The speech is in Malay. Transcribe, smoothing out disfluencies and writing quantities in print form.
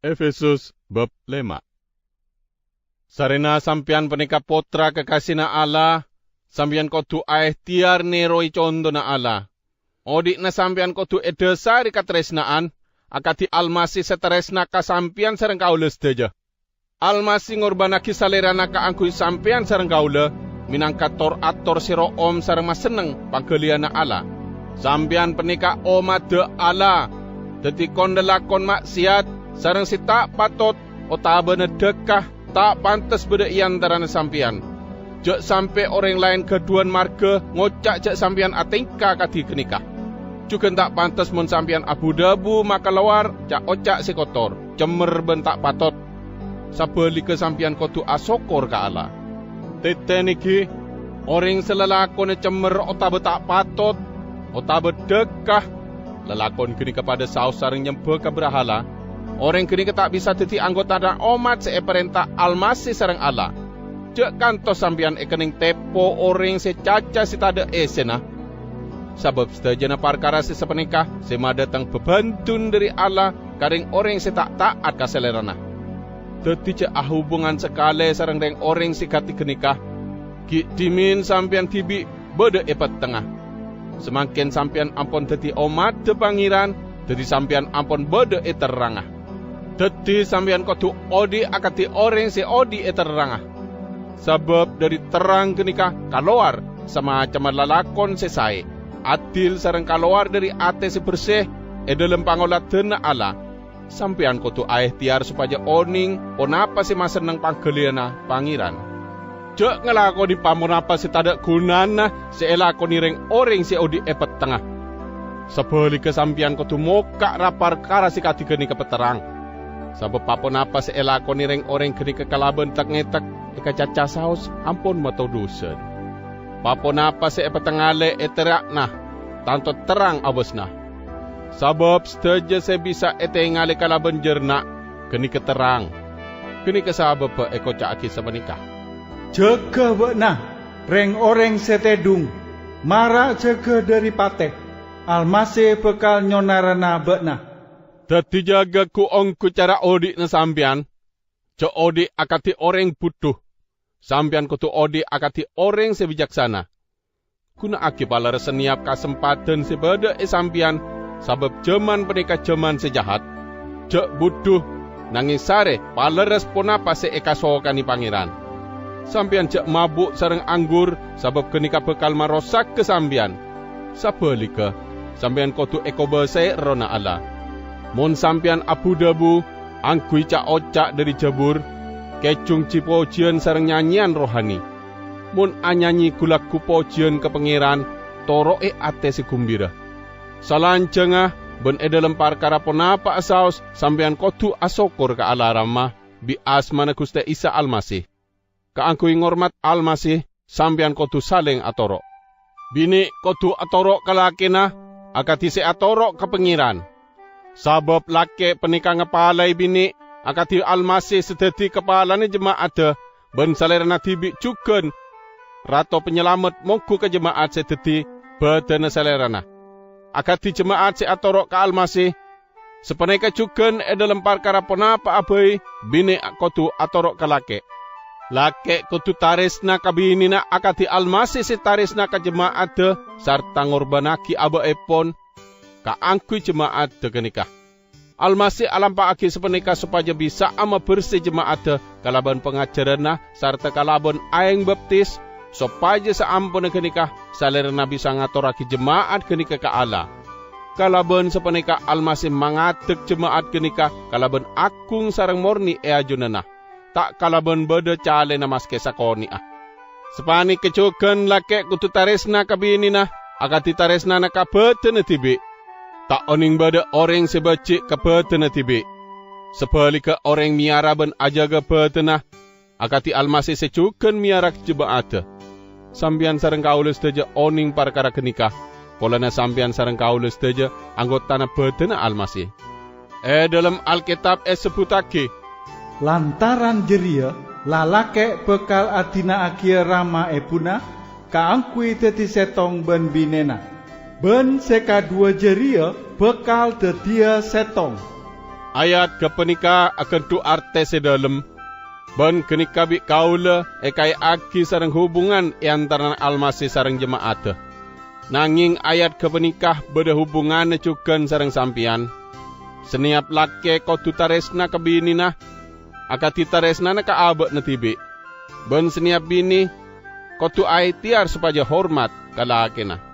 Efesus bab 5. Sarena sampian penika potra kekasihna Allah, sampian kotu aeh tiar neroi condona Allah. Odik na sampian kotu edesari katresnaan, akati almasi seteresna ka sampian sareng kaules deja. Almasi ngorbanaki salerana ka angkui sampian sareng kaule, minangka tor-ator siro om sareng maseneng pangkeliana Allah. Sampian penika omade Allah, deti kondelakon maksiat, sareng si tak patot, otabana dekah, tak pantas beda iantarana sampian. Jek sampai orang lain keduan marga, ngocak jek sampian atingka kati kenikah. Juga tak pantas mun sampian abu dabu maka lawar, cak ocak si kotor, cemer ben tak patot. Sabeli ke sampian kotu asokor ka Allah. Tete niki, orang selalakon cemer otabe tak patot, otabe dekah, lelakon kini kepada saus sareng nyembe ke berhala. Orang kini tak bisa teti anggota dan umat seperintah almasi sareng Allah. Cek kantos sampian ekening tepo orang secaca si tada esena. Sebab setajana perkara si sepenikah, sema datang bebantun dari Allah, karing orang si tak taat kaselerana. Teti cek hubungan sekali sareng deng orang si kati kenikah, ki dimin sampian tibi beda epat tengah. Semakin sampian ampun teti umat de pangiran, teti sampian ampun beda eterangah. Teti sampian kotu odi akati orang si odi eterangah. Sebab dari terang kenikah keluar sama macam lalakon sesai. Adil sareng keluar dari ate si bersih dalam pangolatena Allah. Sampian kotu aeh tiar supaya oning onapa si maseneng panggeliana pangiran. Jek ngelako di pamonapa si tadak gunana si elako nireng orang si odi epet tengah. Sebeli kesampian kotu moka rapar kara si kati geni kepeterang. Sebab paponapa si elako nireng orang geni kekalaban tak ngetak ika caca saus ampun matau dusen. Paponapa si epetengale eterak nah, tanto terang abosna. Sebab seteja saya bisa etengale kalaban jernak, geni keterang. Geni kesabab eko caki semenikah. Jaga bekna, reng orang setedung, mara jaga dari pateh, almase bekal nyonarana bekna. Dadi jaga ku ongku cara odik na sampian, co odik akati orang butuh, sampian kutu odik akati orang sebijaksana. Kuna aki palar seniap kesempatan sebeda sampian, sabab jaman penika jaman sejahat, cek butuh nangis sare palar responapa se ekasokani pangeran. Sampian cek mabuk sareng anggur, sabab kenika bekal marosak kesampian. Sabelika, sampian kotu eko besai rona Allah. Mon sampian abu dabu, angkui cak ocak dari jabur, kecung cipojian sareng nyanyian rohani. Mon anyanyi gulaku pojian ke pangeran, toro ate si kumbira. Salancengah, ben dalam perkara ponapa asaus, sampian kotu asokor ka Allah ramah, bi asmana Gusti Isa Almasih. Kaangkui ngormat almasih, sampian kotu saling atoro. Bini kotu atoro kalakina, akati si atoro ke pengiran. Sabab laki penikah ngepalai bini, akati almasih sedeti kepala ni jemaat, ben salerana tibi cuken. Rato penyelamat mongku ke jemaat sedeti, betena salerana. Akati jemaat si atoro ke almasih, sepenika cuken dalam perkara ponapa abai, bini kotu atoro ke laki. Laki kutu tarisna kabinina akati almasi si tarisna ka jemaat sarta ngorbanaki aba epon kaangkui jemaat kenikah. Almasi alampa aki sepenika supaya bisa ama bersih jemaat kalaban pengajaranna sarta kalaban aeng baptis supaya saampun kenikah salerna bisa ngaturaki jemaat kenikah ka Allah. Kalaban sepenika almasi mangatek jemaat kenikah kalaban akung sareng morni ajunana. Tak kalaban beda cale na maske sakoni Sepani kecokan laki kutu taresna kabinina, akati taresna na kabete na tibi. Tak oning beda orang sebacik kabete na tibi. Sepalika orang miaraban ajaga betena, akati almasi secukan miarak jemaat. Sambian sareng kaulus teja oning perkara kenikah, polana sambian sareng kaulus teja anggota na betena almasi. Dalam Alkitab sebutake, lantaran jeria, lalake bekal adina agia rama ebuna, kaangkui teti setong ben binena. Ben seka dua jeria bekal dedia setong. Ayat kepenika akan tu artes sedalem. Ben kenika bi kaula kai aki sareng hubungan antara almasih sareng jemaat. Nanging ayat kepenikah beda hubungan cuken sareng sampian. Seniap laki kau tu taresna ke bini nah, akati taresna na ka abek na tibi. Ben seniap bini kau tu ai tiar supaya hormat ka laki nah.